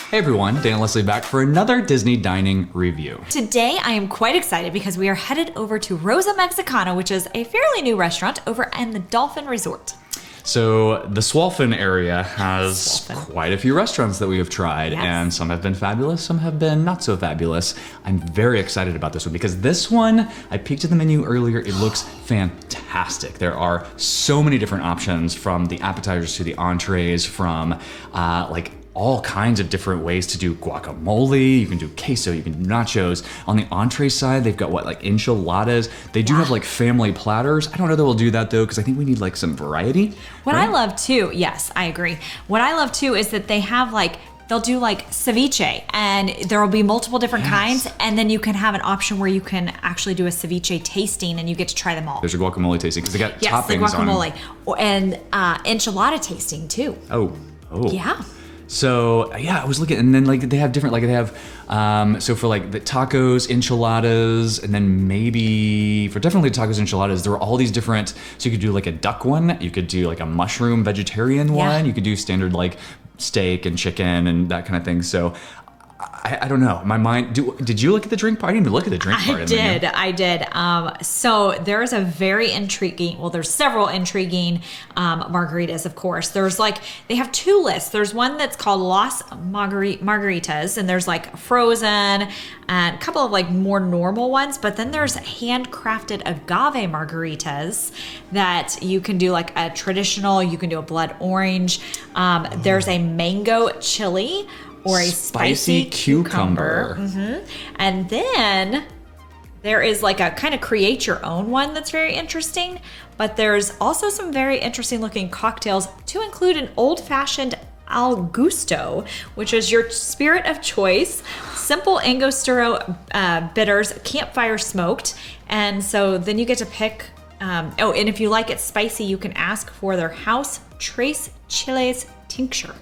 Hey everyone, Dan and Leslie back for another Disney dining review. Today I am quite excited because we are headed over to Rosa Mexicano, which is a fairly new restaurant over in the Dolphin Resort. So the Swolfen area has quite a few restaurants that we have tried, and some have been fabulous, some have been not so fabulous. I'm very excited about this one because this one, I peeked at the menu earlier, it looks fantastic. There are so many different options, from the appetizers to the entrees, from all kinds of different ways to do guacamole. You can do queso, you can do nachos. On the entree side, they've got enchiladas. They do have family platters. I don't know that we'll do that though, because I think we need some variety. What I love too, yes, I agree. What I love too is that they have they'll do ceviche, and there will be multiple different kinds, and then you can have an option where you can actually do a ceviche tasting and you get to try them all. There's a guacamole tasting, because they got toppings the guacamole. And enchilada tasting too. Oh. Yeah. So yeah, I was looking, and then they have different, so for the tacos, enchiladas, and then maybe for definitely tacos, enchiladas, there were all these different, so you could do a duck one, you could do a mushroom vegetarian one, you could do standard steak and chicken and that kind of thing. So I don't know. My mind. Did you look at the drink part? I didn't even look at the drink part. I did. So there's a very intriguing. Well, there's several intriguing margaritas. Of course, there's they have two lists. There's one that's called Las Margaritas, and there's frozen and a couple of more normal ones. But then there's handcrafted agave margaritas that you can do a traditional. You can do a blood orange. There's a mango chili. Or a spicy cucumber. Mm-hmm. And then there is a kind of create your own one that's very interesting. But there's also some very interesting looking cocktails, to include an old fashioned al gusto, which is your spirit of choice. Simple Angostura bitters, campfire smoked. And so then you get to pick. And if you like it spicy, you can ask for their house Tres Chiles tincture.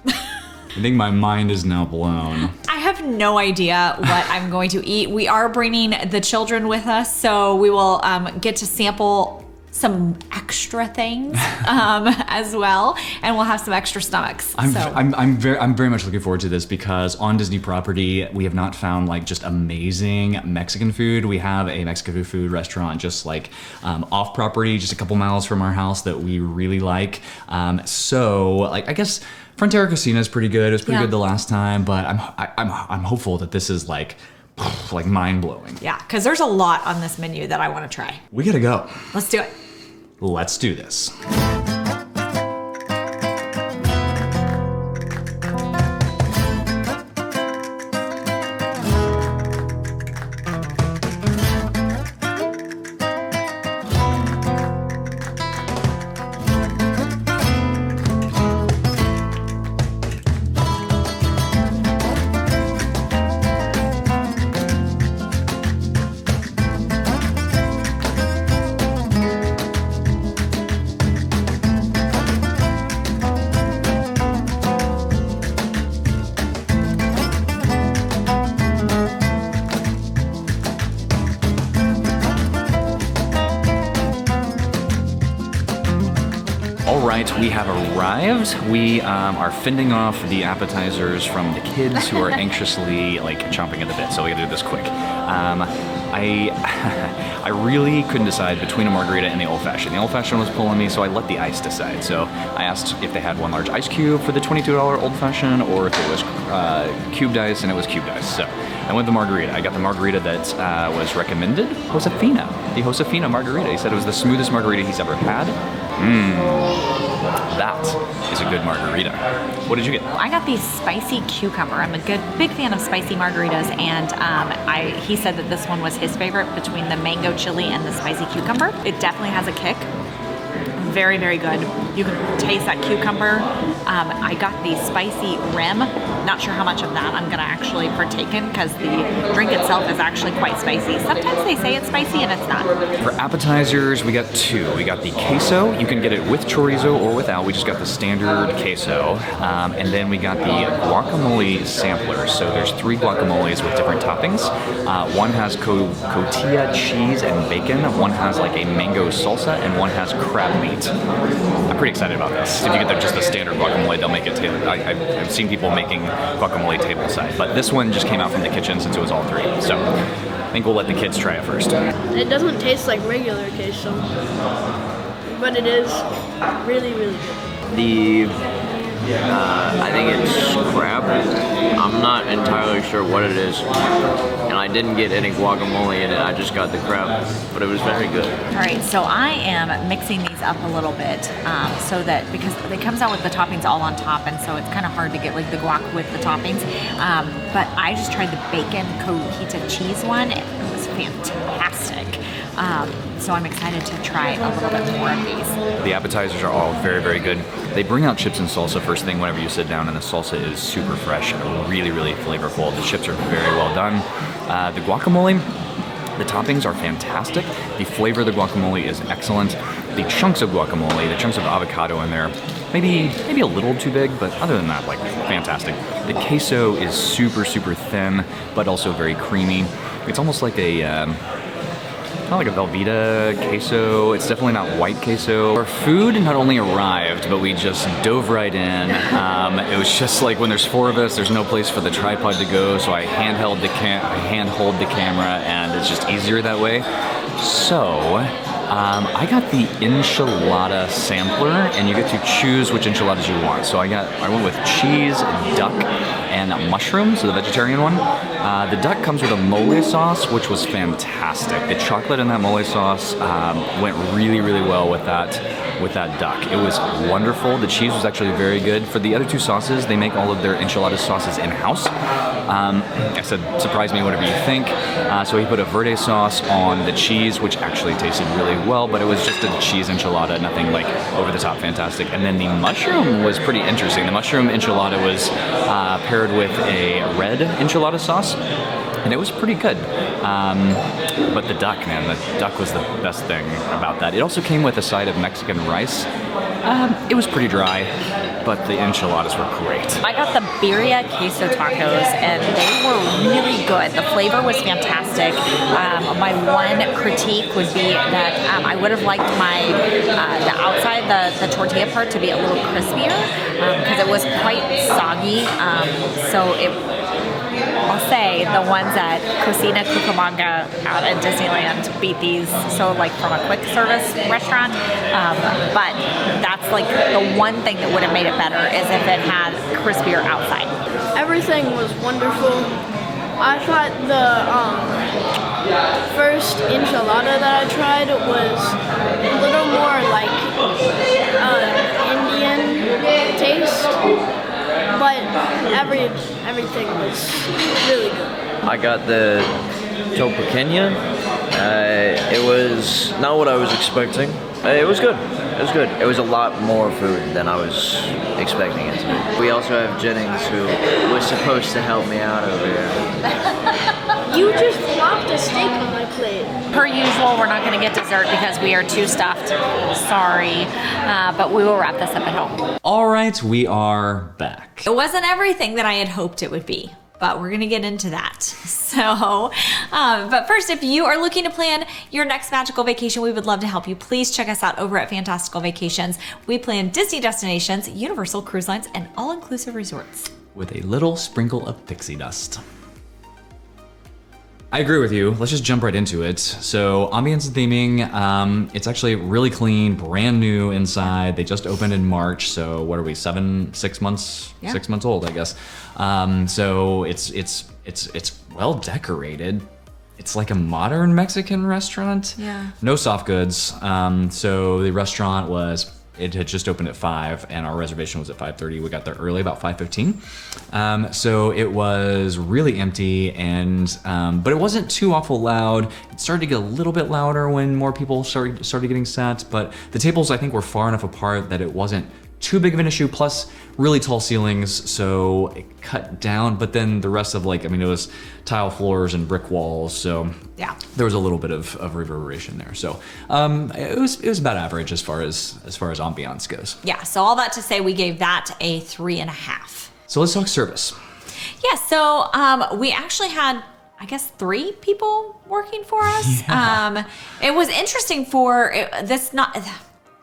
I think my mind is now blown. I have no idea what I'm going to eat. We are bringing the children with us, so we will get to sample some extra things as well, and we'll have some extra stomachs. I'm very much looking forward to this, because on Disney property we have not found just amazing Mexican food. We have a Mexican food restaurant just off property, just a couple miles from our house, that we really like. So I guess Frontera Cocina is pretty good. It was pretty good the last time, but I'm hopeful that this is mind blowing. Yeah, because there's a lot on this menu that I want to try. We gotta go. Let's do it. Let's do this. We have arrived. We are fending off the appetizers from the kids who are anxiously chomping at the bit, so we gotta do this quick. I really couldn't decide between a margarita and the old fashioned. The old fashioned was pulling me, so I let the ice decide. So I asked if they had one large ice cube for the $22 old fashioned, or if it was cubed ice, and it was cubed ice. So I went with the margarita. I got the margarita that was recommended, Josefina. The Josefina margarita. He said it was the smoothest margarita he's ever had. That is a good margarita. What did you get? I got the spicy cucumber. I'm a big fan of spicy margaritas, and he said that this one was his favorite between the mango chili and the spicy cucumber. It definitely has a kick. Very, very good. You can taste that cucumber. I got the spicy rim not sure how much of that I'm gonna actually partake in because the drink itself is actually quite spicy. Sometimes they say it's spicy and it's not. For appetizers, we got two. We got the queso. You can get it with chorizo or without. We just got the standard queso. And then we got the guacamole sampler. So there's 3 guacamoles with different toppings. One has cotija cheese and bacon. One has like a mango salsa, and one has crab meat. I'm pretty excited about this. If you get just the standard guacamole, they'll make it tailored. I've seen people making guacamole tableside, but this one just came out from the kitchen since it was all 3. So I think we'll let the kids try it first. It doesn't taste like regular queso, but it is really, really good. I think it's crab. I'm not entirely sure what it is, and I didn't get any guacamole in it. I just got the crab, but it was very good. All right, so I am mixing these up a little bit so that, because it comes out with the toppings all on top, and so it's kind of hard to get like the guac with the toppings. But I just tried the bacon cotija cheese one. It was fantastic. So I'm excited to try a little bit more of these. The appetizers are all very, very good. They bring out chips and salsa first thing whenever you sit down, and the salsa is super fresh and really, really flavorful. The chips are very well done. The guacamole, the toppings are fantastic. The flavor of the guacamole is excellent. The chunks of guacamole, the chunks of avocado in there, maybe a little too big, but other than that, like, fantastic. The queso is super, super thin, but also very creamy. It's almost like not like a Velveeta queso. It's definitely not white queso. Our food not only arrived, but we just dove right in. It was just like when there's 4 of us, there's no place for the tripod to go, so I handhold the camera, and it's just easier that way. So I got the enchilada sampler, and you get to choose which enchiladas you want. So I went with cheese, duck, and mushroom, so the vegetarian one. The duck comes with a mole sauce, which was fantastic. The chocolate in that mole sauce went really, really well with that duck. It was wonderful. The cheese was actually very good. For the other 2 sauces, they make all of their enchilada sauces in-house. I said, surprise me, whatever you think. So he put a verde sauce on the cheese, which actually tasted really well, but it was just a cheese enchilada, nothing like over the top fantastic. And then the mushroom was pretty interesting. The mushroom enchilada was paired with a red enchilada sauce, and it was pretty good. But the duck, man, the duck was the best thing about that. It also came with a side of Mexican rice. It was pretty dry, but the enchiladas were great. I got the birria queso tacos, and they were really good. The flavor was fantastic. My one critique would be that I would have liked the outside, the tortilla part, to be a little crispier because it was quite soggy. I'll say the ones at Cocina Cucamonga out at Disneyland beat these, so like from a quick service restaurant. But that's like the one thing that would have made it better is if it had crispier outside. Everything was wonderful. I thought the first enchilada that I tried was a little more like Indian taste, but everything was really good. I got the topequeña. It was not what I was expecting. It was good. It was good. It was a lot more food than I was expecting it to be. We also have Jennings, who was supposed to help me out over here. You just flopped a steak on my plate. Per usual, we're not going to get dessert because we are too stuffed. Sorry, but we will wrap this up at home. All right, we are back. It wasn't everything that I had hoped it would be, but we're gonna get into that. So, but first, if you are looking to plan your next magical vacation, we would love to help you. Please check us out over at Fantastical Vacations. We plan Disney destinations, Universal cruise lines, and all-inclusive resorts. With a little sprinkle of pixie dust. I agree with you. Let's just jump right into it. So, ambience and theming, it's actually really clean, brand new inside. They just opened in March, so what are we, 6 months? Yeah. 6 months old, I guess. So it's well decorated. It's like a modern Mexican restaurant. Yeah. No soft goods. So the restaurant it had just opened at 5 and our reservation was at 5:30. We got there early, about 5:15. So it was really empty but it wasn't too awful loud. It started to get a little bit louder when more people started getting sat, but the tables I think were far enough apart that it wasn't too big of an issue, plus really tall ceilings, so it cut down, but then the rest of it was tile floors and brick walls, so Yeah. there was a little bit of reverberation there. So it was about average as far as ambiance goes. Yeah, so all that to say we gave that a 3.5. So let's talk service. Yeah, so we actually had, I guess, 3 people working for us. Yeah. It was interesting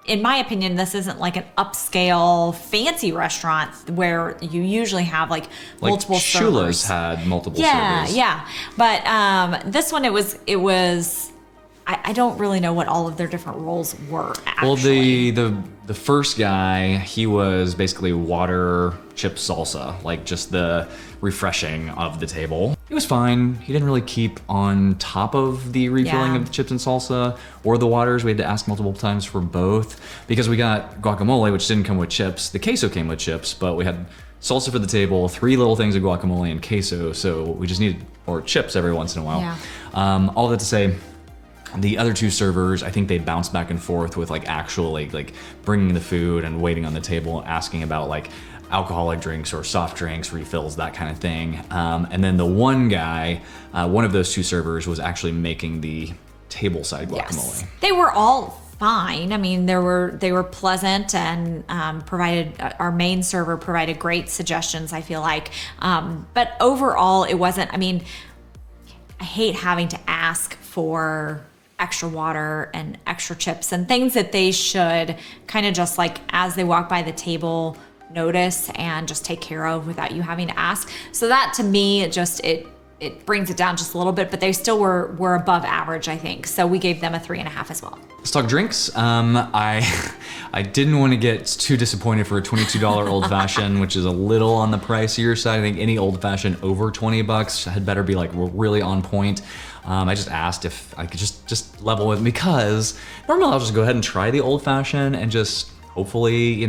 in my opinion, this isn't like an upscale fancy restaurant where you usually have like multiple Shula's servers. had multiple servers. Yeah. But this one, it was. I don't really know what all of their different roles were. Actually. Well, the first guy, he was basically water, chip, salsa, like just the refreshing of the table. It was fine. He didn't really keep on top of the refilling of the chips and salsa or the waters. We had to ask multiple times for both because we got guacamole, which didn't come with chips. The queso came with chips, but we had salsa for the table, 3 little things of guacamole and queso, so we just needed more chips every once in a while. Yeah. All that to say, the other 2 servers, I think they bounced back and forth with actually bringing the food and waiting on the table, asking about alcoholic drinks or soft drinks, refills, that kind of thing. And then the one guy, one of those 2 servers was actually making the table side guacamole. Yes. They were all fine. I mean, they were pleasant and provided, our main server provided great suggestions, I feel like. But overall, it wasn't, I hate having to ask for extra water and extra chips and things that they should kind of just as they walk by the table notice and just take care of without you having to ask. So that to me, it brings it down just a little bit, but they still were above average, I think. So we gave them a 3.5 as well. Let's talk drinks. I didn't want to get too disappointed for a $22 old fashioned, which is a little on the pricier side. I think any old fashioned over $20 had better be really on point. I just asked if I could just level with, because normally I'll just go ahead and try the old fashioned and just hopefully,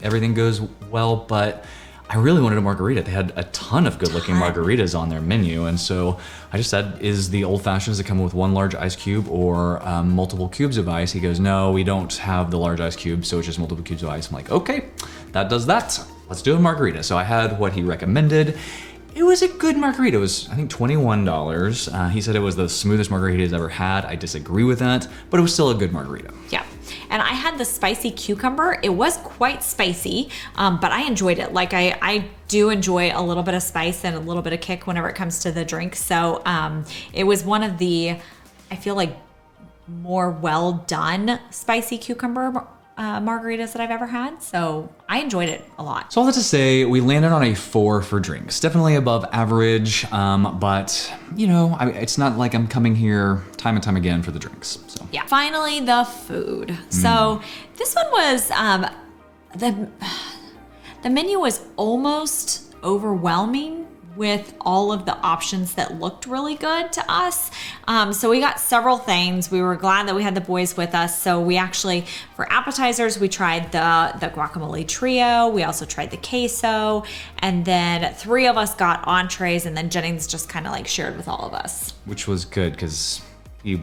everything goes well, but I really wanted a margarita. They had a ton of good looking margaritas on their menu. And so I just said, is the old fashions that come with 1 large ice cube or multiple cubes of ice? He goes, no, we don't have the large ice cube, so it's just multiple cubes of ice. I'm like, okay, that does that. Let's do a margarita. So I had what he recommended. It was a good margarita. It was, I think, $21. He said it was the smoothest margarita he's ever had. I disagree with that, but it was still a good margarita. Yeah. And I had the spicy cucumber. It was quite spicy, but I enjoyed it. I do enjoy a little bit of spice and a little bit of kick whenever it comes to the drink. So it was one of the, I feel like, more well done spicy cucumber margaritas that I've ever had. So I enjoyed it a lot. So all that to say, we landed on a 4 for drinks. Definitely above average, but it's not like I'm coming here time and time again for the drinks. So yeah. Finally, the food. So this one was, the menu was almost overwhelming with all of the options that looked really good to us. So we got several things. We were glad that we had the boys with us. So we actually, for appetizers, we tried the guacamole trio. We also tried the queso. And then 3 of us got entrees, and then Jennings just kind of shared with all of us. Which was good because he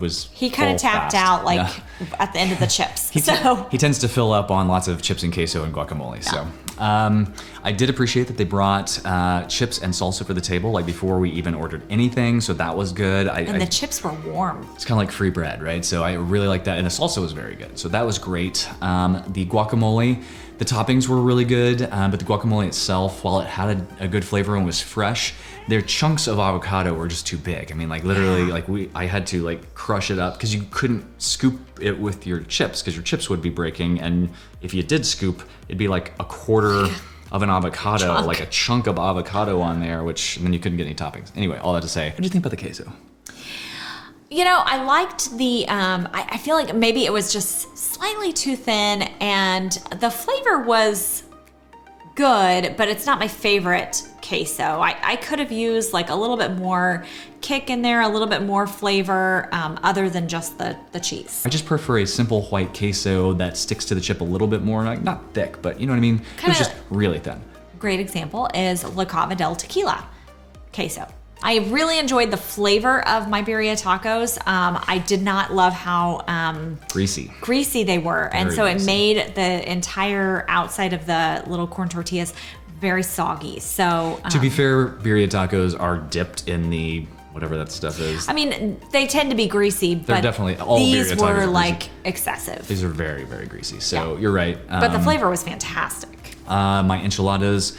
kind of tapped out at the end of the chips. He tends to fill up on lots of chips and queso and guacamole. Yeah. So I did appreciate that they brought chips and salsa for the table before we even ordered anything. So that was good. And the chips were warm. It's kind of like free bread, right? So I really like that. And the salsa was very good. So that was great. The guacamole, the toppings were really good, but the guacamole itself, while it had a good flavor and was fresh, their chunks of avocado were just too big. Literally, I had to crush it up because you couldn't scoop it with your chips because your chips would be breaking. And if you did scoop, it'd be a quarter of an avocado, a chunk of avocado on there, and then you couldn't get any toppings. Anyway, all that to say, what do you think about the queso? I liked the, I feel like maybe it was just slightly too thin, and the flavor was good, but it's not my favorite queso. I could have used a little bit more kick in there, a little bit more flavor, other than just the cheese. I just prefer a simple white queso that sticks to the chip a little bit more, not thick, but you know what I mean? It was just really thin. Great example is La Cava del Tequila queso. I really enjoyed the flavor of my birria tacos. I did not love how greasy they were. And so it made the entire outside of the little corn tortillas very soggy. So to be fair, birria tacos are dipped in the whatever that stuff is. I mean, they tend to be greasy, but definitely all these birria tacos were are like excessive. These are very, very greasy. So you're right. But the flavor was fantastic. My enchiladas,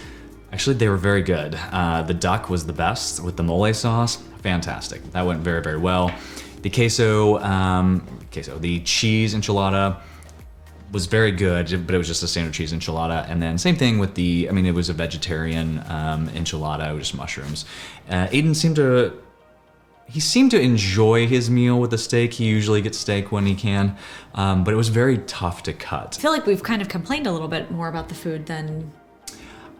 actually, they were very good. The duck was the best with the mole sauce. Fantastic. That went very, very well. The the cheese enchilada was very good, but it was just a standard cheese enchilada. And then same thing with it was a vegetarian enchilada, just mushrooms. Aiden seemed to enjoy his meal with the steak. He usually gets steak when he can, but it was very tough to cut. I feel like we've kind of complained a little bit more about the food than...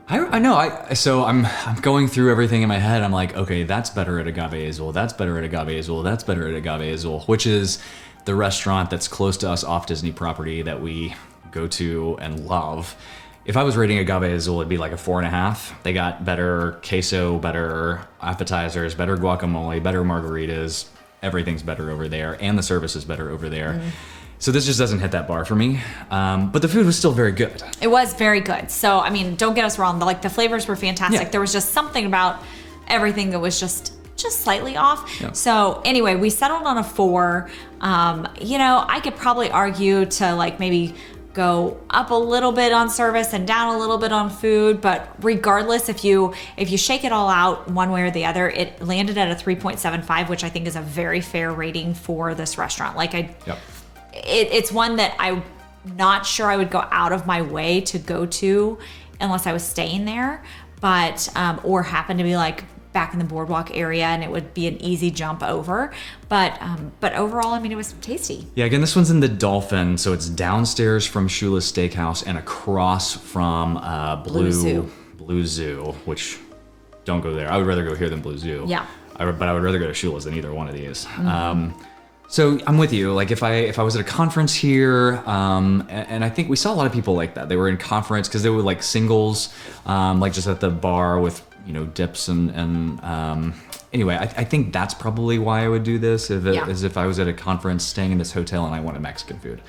I know. So I'm going through everything in my head. I'm like, okay, that's better at Agave Azul. That's better at Agave Azul. That's better at Agave Azul, which is the restaurant that's close to us off Disney property that we go to and love. If I was rating Agave Azul, it'd be like a 4.5. They got better queso, better appetizers, better guacamole, better margaritas. Everything's better over there, and the service is better over there. So this just doesn't hit that bar for me. But the food was still very good. It was very good. So, I mean, don't get us wrong. The flavors were fantastic. Yeah. There was just something about everything that was just slightly off. Yeah. So anyway, we settled on a 4. I could probably argue to maybe go up a little bit on service and down a little bit on food, but regardless, if you shake it all out one way or the other, it landed at a 3.75, which I think is a very fair rating for this restaurant. It's one that I'm not sure I would go out of my way to go to unless I was staying there, but or happen to be back in the Boardwalk area, and it would be an easy jump over. But overall, it was tasty. Yeah, again, this one's in the Dolphin, so it's downstairs from Shula's Steakhouse and across from Blue Zoo, which don't go there. I would rather go here than Blue Zoo. Yeah. But I would rather go to Shula's than either one of these. So I'm with you. If I was at a conference here, and I think we saw a lot of people like that. They were in conference because they were singles, just at the bar with dips and anyway, I think that's probably why I would do this if I was at a conference staying in this hotel and I wanted Mexican food.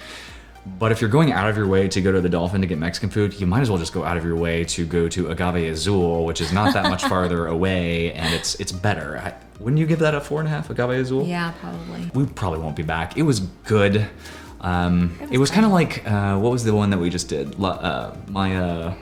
But if you're going out of your way to go to the Dolphin to get Mexican food, you might as well just go out of your way to go to Agave Azul, which is not that much farther away, and it's better. Wouldn't you give that a 4.5, Agave Azul? Yeah, probably. We probably won't be back. It was good. It was kind of like, what was the one that we just did? Maya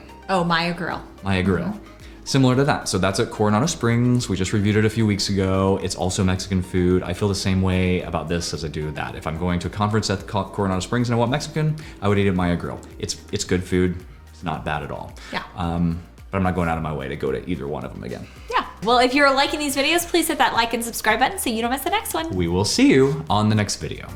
Grill. Maya Grill. Similar to that. So that's at Coronado Springs. We just reviewed it a few weeks ago. It's also Mexican food. I feel the same way about this as I do that. If I'm going to a conference at Coronado Springs and I want Mexican, I would eat at Maya Grill. It's good food. It's not bad at all. Yeah. But I'm not going out of my way to go to either one of them again. Yeah. Well, if you're liking these videos, please hit that like and subscribe button so you don't miss the next one. We will see you on the next video.